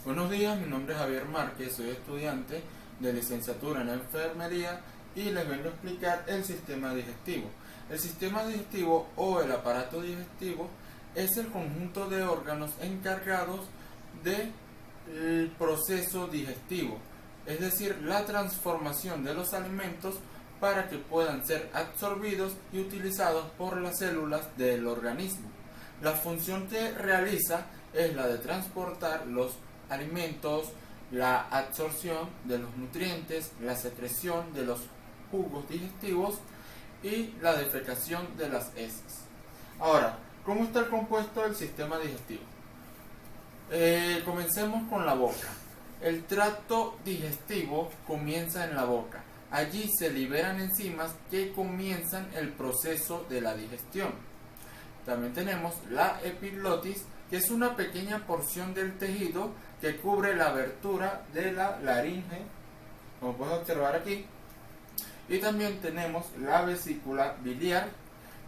Buenos días, mi nombre es Javier Márquez, soy estudiante de licenciatura en enfermería y les vengo a explicar el sistema digestivo. El sistema digestivo o el aparato digestivo es el conjunto de órganos encargados del proceso digestivo, es decir, la transformación de los alimentos para que puedan ser absorbidos y utilizados por las células del organismo. La función que realiza es la de transportar los alimentos, la absorción de los nutrientes, la secreción de los jugos digestivos y la defecación de las heces. Ahora, ¿cómo está compuesto el sistema digestivo? Comencemos con la boca. El tracto digestivo comienza en la boca. Allí se liberan enzimas que comienzan el proceso de la digestión. También tenemos la epiglotis, que es una pequeña porción del tejido que cubre la abertura de la laringe, como puedes observar aquí. Y también tenemos la vesícula biliar,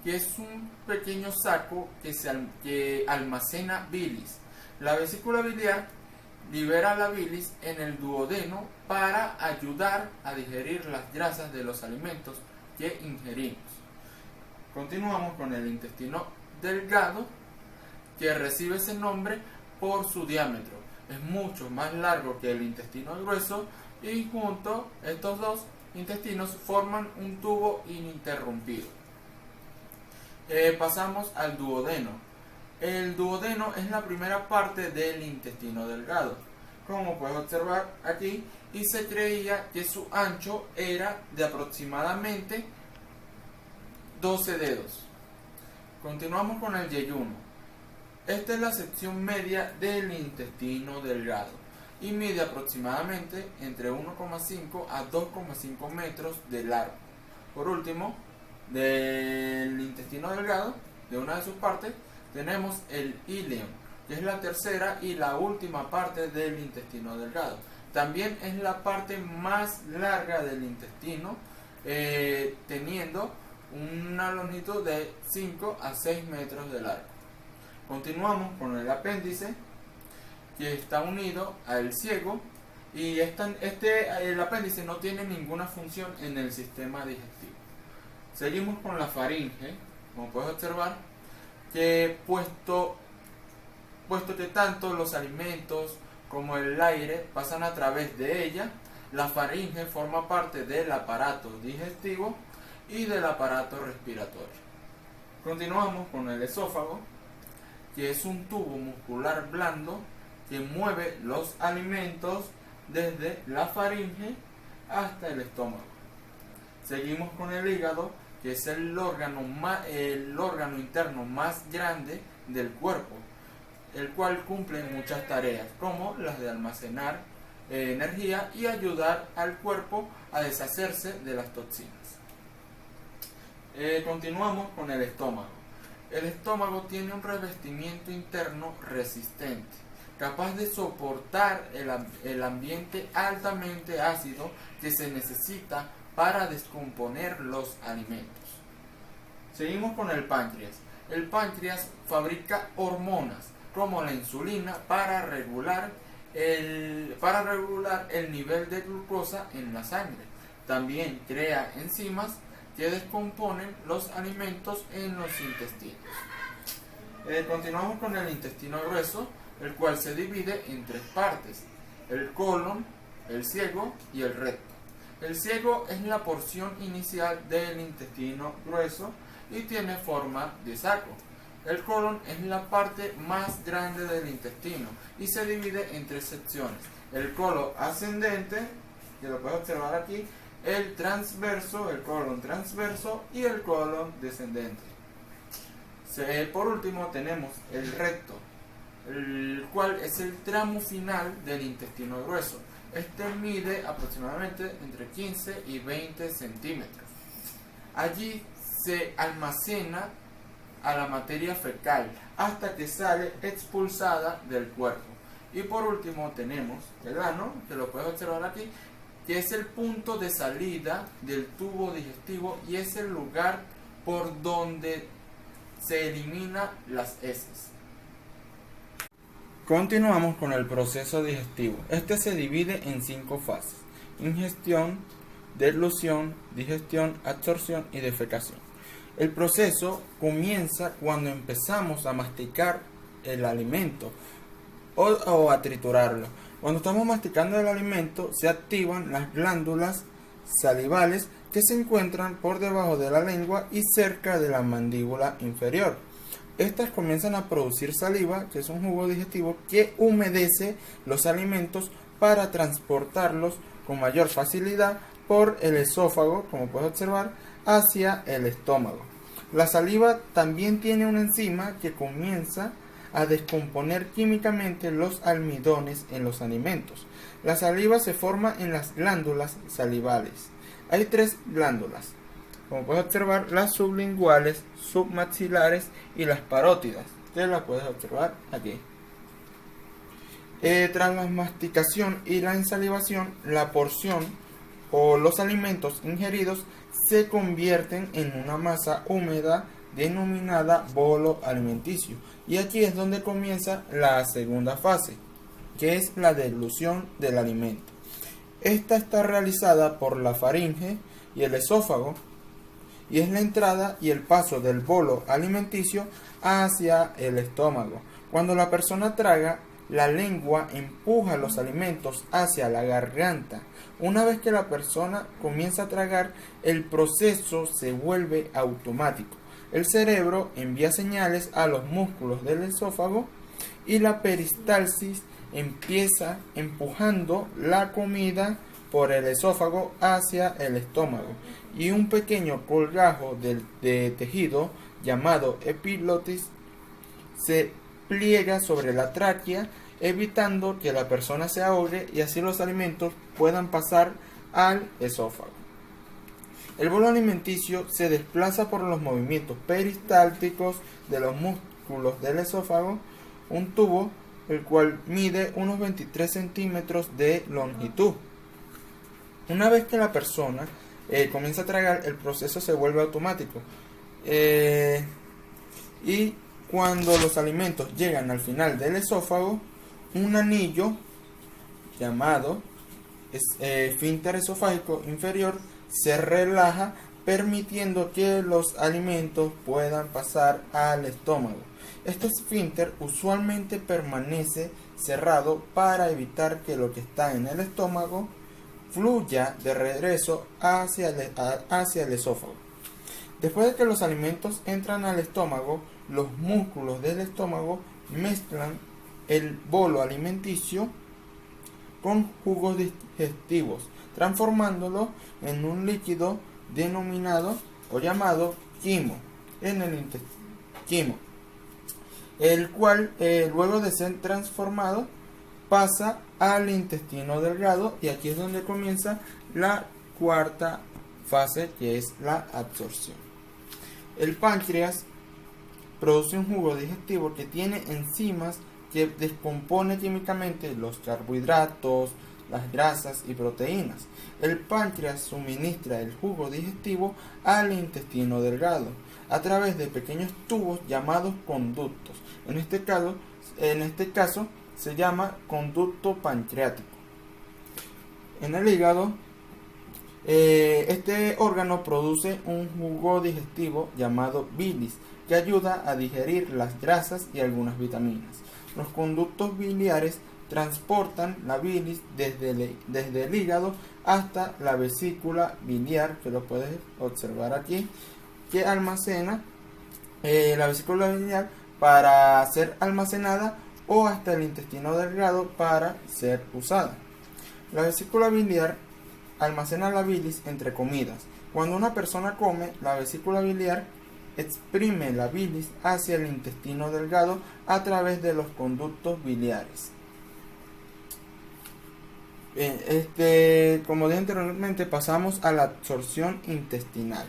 que es un pequeño saco que almacena bilis. La vesícula biliar libera la bilis en el duodeno para ayudar a digerir las grasas de los alimentos que ingerimos. Continuamos con el intestino delgado, que recibe ese nombre por su diámetro. Es mucho más largo que el intestino grueso y juntos estos dos intestinos forman un tubo ininterrumpido. Pasamos al duodeno. El duodeno es la primera parte del intestino delgado, como puedes observar aquí, y se creía que su ancho era de aproximadamente 12 dedos. Continuamos con el yeyuno. Esta es la sección media del intestino delgado y mide aproximadamente entre 1,5 a 2,5 metros de largo. Por último, del intestino delgado, de una de sus partes, tenemos el íleon, que es la tercera y la última parte del intestino delgado. También es la parte más larga del intestino, teniendo una longitud de 5 a 6 metros de largo. Continuamos con el apéndice, que está unido al ciego, y el apéndice no tiene ninguna función en el sistema digestivo. Seguimos con la faringe, como puedes observar, que puesto que tanto los alimentos como el aire pasan a través de ella, la faringe forma parte del aparato digestivo y del aparato respiratorio. Continuamos con el esófago, que es un tubo muscular blando que mueve los alimentos desde la faringe hasta el estómago. Seguimos con el hígado, que es el órgano interno más grande del cuerpo, el cual cumple muchas tareas, como las de almacenar energía y ayudar al cuerpo a deshacerse de las toxinas. Continuamos con el estómago. El estómago tiene un revestimiento interno resistente, capaz de soportar el ambiente altamente ácido que se necesita para descomponer los alimentos. Seguimos con el páncreas. El páncreas fabrica hormonas como la insulina para regular el nivel de glucosa en la sangre. También crea enzimas que descomponen los alimentos en los intestinos. Continuamos con el intestino grueso, el cual se divide en tres partes: el colon, el ciego y el recto. El ciego es la porción inicial del intestino grueso y tiene forma de saco. El colon es la parte más grande del intestino y se divide en tres secciones: el colon ascendente, que lo puedes observar aquí, el colon transverso y el colon descendente. Por último tenemos el recto, el cual es el tramo final del intestino grueso. Este mide aproximadamente entre 15 y 20 centímetros. Allí se almacena a la materia fecal hasta que sale expulsada del cuerpo. Y por último tenemos el ano, que lo puedes observar aquí, que es el punto de salida del tubo digestivo y es el lugar por donde se eliminan las heces. Continuamos con el proceso digestivo. Este se divide en 5 fases: ingestión, deglución, digestión, absorción y defecación. El proceso comienza cuando empezamos a masticar el alimento o a triturarlo. Cuando estamos masticando el alimento, se activan las glándulas salivales que se encuentran por debajo de la lengua y cerca de la mandíbula inferior. Estas comienzan a producir saliva, que es un jugo digestivo que humedece los alimentos para transportarlos con mayor facilidad por el esófago, como puedes observar, hacia el estómago. La saliva también tiene una enzima que comienza a descomponer químicamente los almidones en los alimentos. La saliva se forma en las glándulas salivales. Hay 3 glándulas, como puedes observar, las sublinguales, submaxilares y las parótidas, que las puedes observar aquí. Tras la masticación y la ensalivación, la porción o los alimentos ingeridos se convierten en una masa húmeda denominada bolo alimenticio. Y aquí es donde comienza la segunda fase, que es la deglución del alimento. Esta está realizada por la faringe y el esófago, y es la entrada y el paso del bolo alimenticio hacia el estómago. Cuando la persona traga, la lengua empuja los alimentos hacia la garganta. Una vez que la persona comienza a tragar, el proceso se vuelve automático. El cerebro envía señales a los músculos del esófago y la peristalsis empieza empujando la comida por el esófago hacia el estómago, y un pequeño colgajo de tejido llamado epiglotis se pliega sobre la tráquea, evitando que la persona se ahogue y así los alimentos puedan pasar al esófago. El bolo alimenticio se desplaza por los movimientos peristálticos de los músculos del esófago, un tubo el cual mide unos 23 centímetros de longitud. Una vez que la persona comienza a tragar, el proceso se vuelve automático. Y cuando los alimentos llegan al final del esófago, un anillo llamado esfínter esofágico inferior se relaja, permitiendo que los alimentos puedan pasar al estómago. Este esfínter usualmente permanece cerrado para evitar que lo que está en el estómago fluya de regreso hacia el esófago. Después de que los alimentos entran al estómago, los músculos del estómago mezclan el bolo alimenticio con jugos digestivos, transformándolo en un líquido denominado o llamado quimo, quimo, el cual luego de ser transformado pasa al intestino delgado, y aquí es donde comienza la cuarta fase, que es la absorción. El páncreas produce un jugo digestivo que tiene enzimas que descompone químicamente los carbohidratos, las grasas y proteínas. El páncreas suministra el jugo digestivo al intestino delgado a través de pequeños tubos llamados conductos. En este caso se llama conducto pancreático. En el hígado, este órgano produce un jugo digestivo llamado bilis, que ayuda a digerir las grasas y algunas vitaminas. Los conductos biliares transportan la bilis desde el hígado hasta la vesícula biliar, que lo puedes observar aquí, que almacena la vesícula biliar para ser almacenada, o hasta el intestino delgado para ser usada. La vesícula biliar almacena la bilis entre comidas. Cuando una persona come, la vesícula biliar exprime la bilis hacia el intestino delgado a través de los conductos biliares. Como dije anteriormente, pasamos a la absorción intestinal.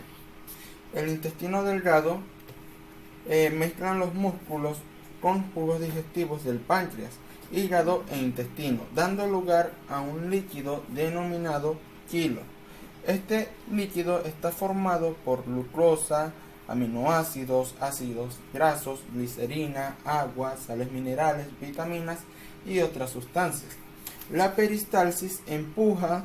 El intestino delgado mezclan los músculos con jugos digestivos del páncreas, hígado e intestino, dando lugar a un líquido denominado quilo. Este líquido está formado por glucosa, aminoácidos, ácidos grasos, glicerina, agua, sales minerales, vitaminas y otras sustancias. La peristalsis empuja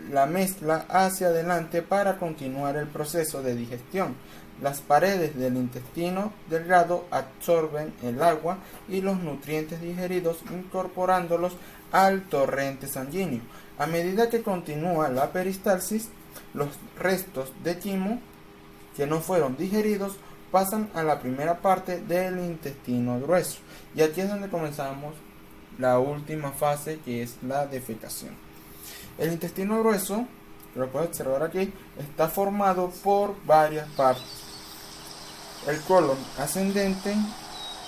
la mezcla hacia adelante para continuar el proceso de digestión. Las paredes del intestino delgado absorben el agua y los nutrientes digeridos, incorporándolos al torrente sanguíneo. A medida que continúa la peristalsis, los restos de quimo que no fueron digeridos pasan a la primera parte del intestino grueso. Y aquí es donde comenzamos la última fase, que es la defecación. El intestino grueso, lo puedes observar aquí, está formado por varias partes. El colon ascendente,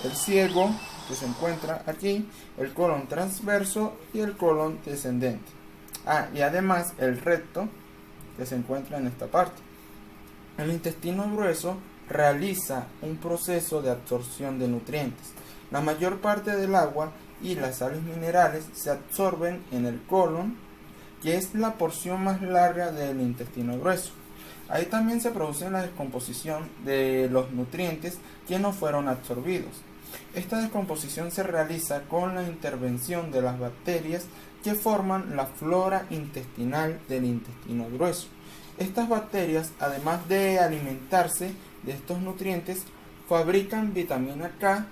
el ciego, que se encuentra aquí, el colon transverso y el colon descendente. Y además el recto, que se encuentra en esta parte. El intestino grueso realiza un proceso de absorción de nutrientes. La mayor parte del agua y las sales minerales se absorben en el colon, que es la porción más larga del intestino grueso. Ahí también se produce la descomposición de los nutrientes que no fueron absorbidos. Esta descomposición se realiza con la intervención de las bacterias que forman la flora intestinal del intestino grueso. Estas bacterias, además de alimentarse de estos nutrientes, fabrican vitamina K,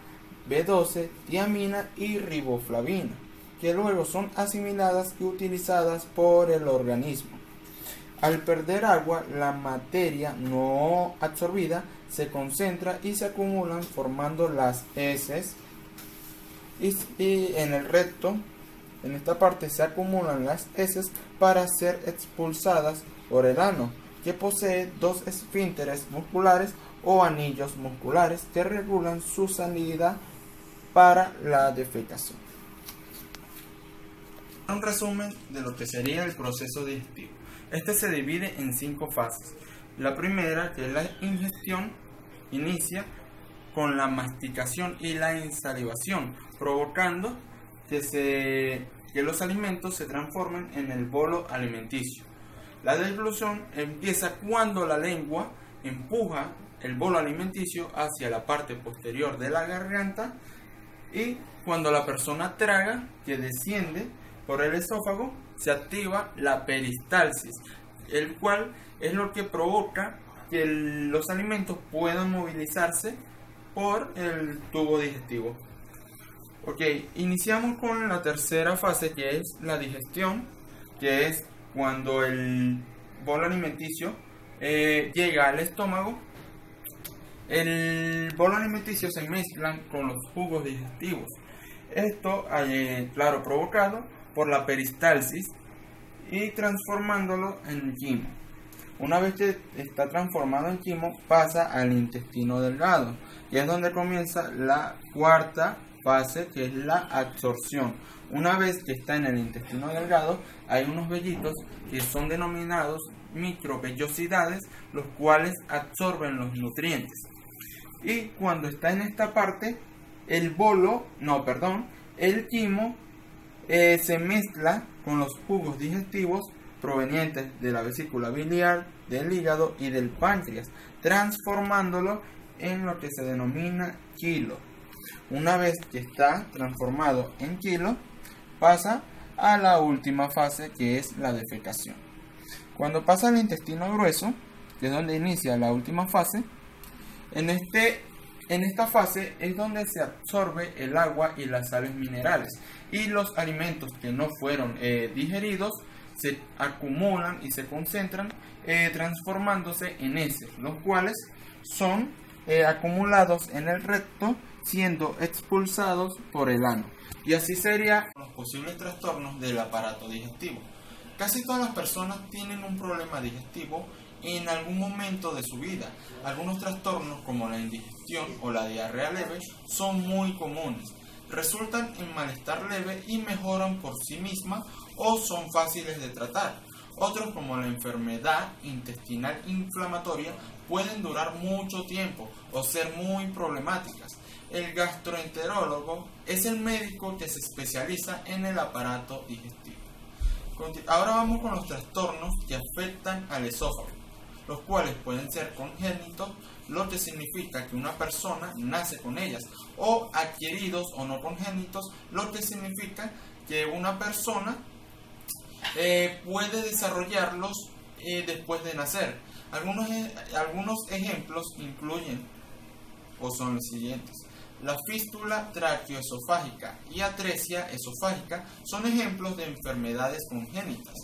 B12, tiamina y riboflavina, que luego son asimiladas y utilizadas por el organismo. Al perder agua, la materia no absorbida se concentra y se acumulan formando las heces, y en el recto, en esta parte, se acumulan las heces para ser expulsadas por el ano, que posee dos esfínteres musculares o anillos musculares que regulan su salida para la defecación. Un resumen de lo que sería el proceso digestivo. Este se divide en 5 fases. La primera, que es la ingestión, inicia con la masticación y la ensalivación, provocando que los alimentos se transformen en el bolo alimenticio. La deglución empieza cuando la lengua empuja el bolo alimenticio hacia la parte posterior de la garganta, y cuando la persona traga, que desciende por el esófago, se activa la peristalsis, el cual es lo que provoca que los alimentos puedan movilizarse por el tubo digestivo. Ok, iniciamos con la tercera fase, que es la digestión, que es cuando el bolo alimenticio llega al estómago. El bolo alimenticio se mezcla con los jugos digestivos. Esto, claro, provocado por la peristalsis y transformándolo en quimo. Una vez que está transformado en quimo, pasa al intestino delgado, y es donde comienza la cuarta fase, que es la absorción. Una vez que está en el intestino delgado, hay unos vellitos que son denominados microvellosidades, los cuales absorben los nutrientes. Y cuando está en esta parte, el quimo se mezcla con los jugos digestivos provenientes de la vesícula biliar, del hígado y del páncreas, transformándolo en lo que se denomina quilo. Una vez que está transformado en quilo, pasa a la última fase, que es la defecación. Cuando pasa al intestino grueso, que es donde inicia la última fase, en esta fase es donde se absorbe el agua y las sales minerales, y los alimentos que no fueron digeridos se acumulan y se concentran, transformándose en heces, los cuales son acumulados en el recto, siendo expulsados por el ano. Y así serían los posibles trastornos del aparato digestivo. Casi todas las personas tienen un problema digestivo en algún momento de su vida. Algunos trastornos, como la indigestión o la diarrea leve, son muy comunes. Resultan en malestar leve y mejoran por sí mismas, o son fáciles de tratar. Otros, como la enfermedad intestinal inflamatoria, pueden durar mucho tiempo o ser muy problemáticas. El gastroenterólogo es el médico que se especializa en el aparato digestivo. Ahora vamos con los trastornos que afectan al esófago. los cuales pueden ser congénitos, lo que significa que una persona nace con ellas, o adquiridos o no congénitos, lo que significa que una persona puede desarrollarlos después de nacer. Algunos ejemplos incluyen o son los siguientes: la fístula traqueoesofágica y atresia esofágica son ejemplos de enfermedades congénitas.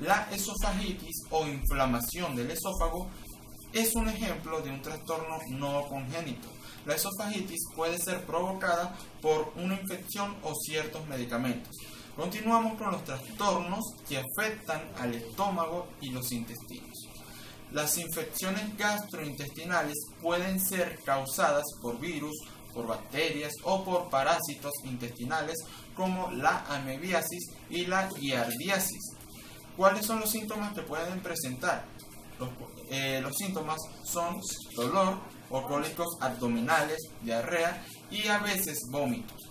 La esofagitis o inflamación del esófago es un ejemplo de un trastorno no congénito. La esofagitis puede ser provocada por una infección o ciertos medicamentos. Continuamos con los trastornos que afectan al estómago y los intestinos. Las infecciones gastrointestinales pueden ser causadas por virus, por bacterias o por parásitos intestinales como la amebiasis y la giardiasis. ¿Cuáles son los síntomas que pueden presentar? Los síntomas son dolor o cólicos abdominales, diarrea y a veces vómitos.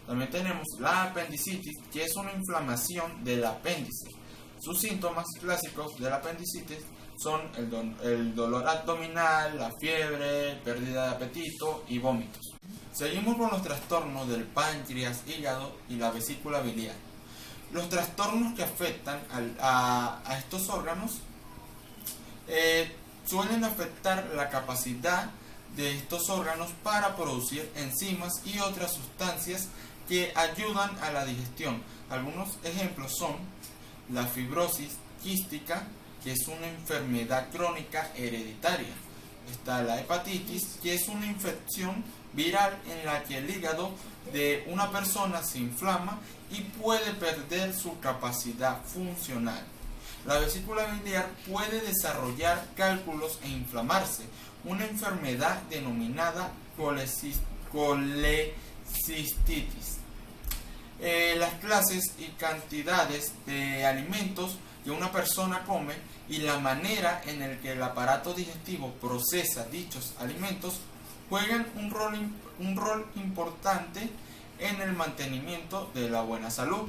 También tenemos la apendicitis, que es una inflamación del apéndice. Sus síntomas clásicos de la apendicitis son el dolor abdominal, la fiebre, pérdida de apetito y vómitos. Seguimos con los trastornos del páncreas, hígado y la vesícula biliar. Los trastornos que afectan a estos órganos suelen afectar la capacidad de estos órganos para producir enzimas y otras sustancias que ayudan a la digestión. Algunos ejemplos son la fibrosis quística, que es una enfermedad crónica hereditaria. Está la hepatitis, que es una infección viral en la que el hígado de una persona se inflama y puede perder su capacidad funcional. La vesícula biliar puede desarrollar cálculos e inflamarse, una enfermedad denominada colecistitis. Las clases y cantidades de alimentos que una persona come y la manera en la que el aparato digestivo procesa dichos alimentos juegan un rol importante en el mantenimiento de la buena salud.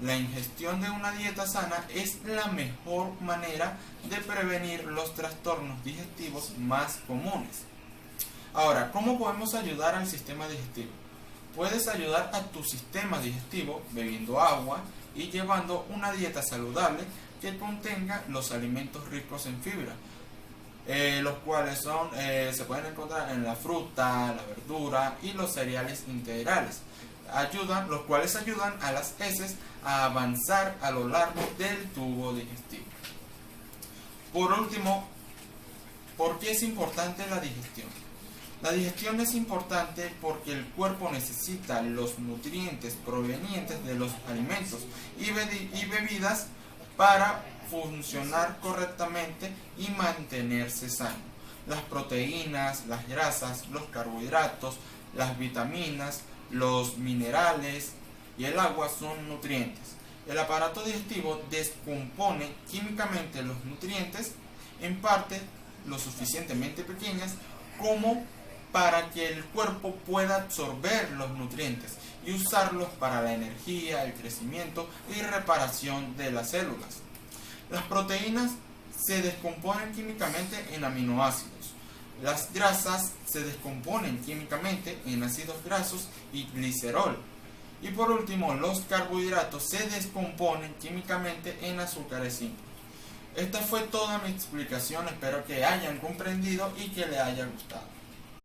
La ingestión de una dieta sana es la mejor manera de prevenir los trastornos digestivos más comunes. Ahora, ¿cómo podemos ayudar al sistema digestivo? Puedes ayudar a tu sistema digestivo bebiendo agua y llevando una dieta saludable que contenga los alimentos ricos en fibra, los cuales se pueden encontrar en la fruta, la verdura y los cereales integrales, los cuales ayudan a las heces a avanzar a lo largo del tubo digestivo. Por último, ¿por qué es importante la digestión? La digestión es importante porque el cuerpo necesita los nutrientes provenientes de los alimentos y bebidas para funcionar correctamente y mantenerse sano. Las proteínas, las grasas, los carbohidratos, las vitaminas, los minerales y el agua son nutrientes. El aparato digestivo descompone químicamente los nutrientes en partes lo suficientemente pequeñas como para que el cuerpo pueda absorber los nutrientes y usarlos para la energía, el crecimiento y reparación de las células. Las proteínas se descomponen químicamente en aminoácidos. Las grasas se descomponen químicamente en ácidos grasos y glicerol. Y por último, los carbohidratos se descomponen químicamente en azúcares simples. Esta fue toda mi explicación, espero que hayan comprendido y que les haya gustado.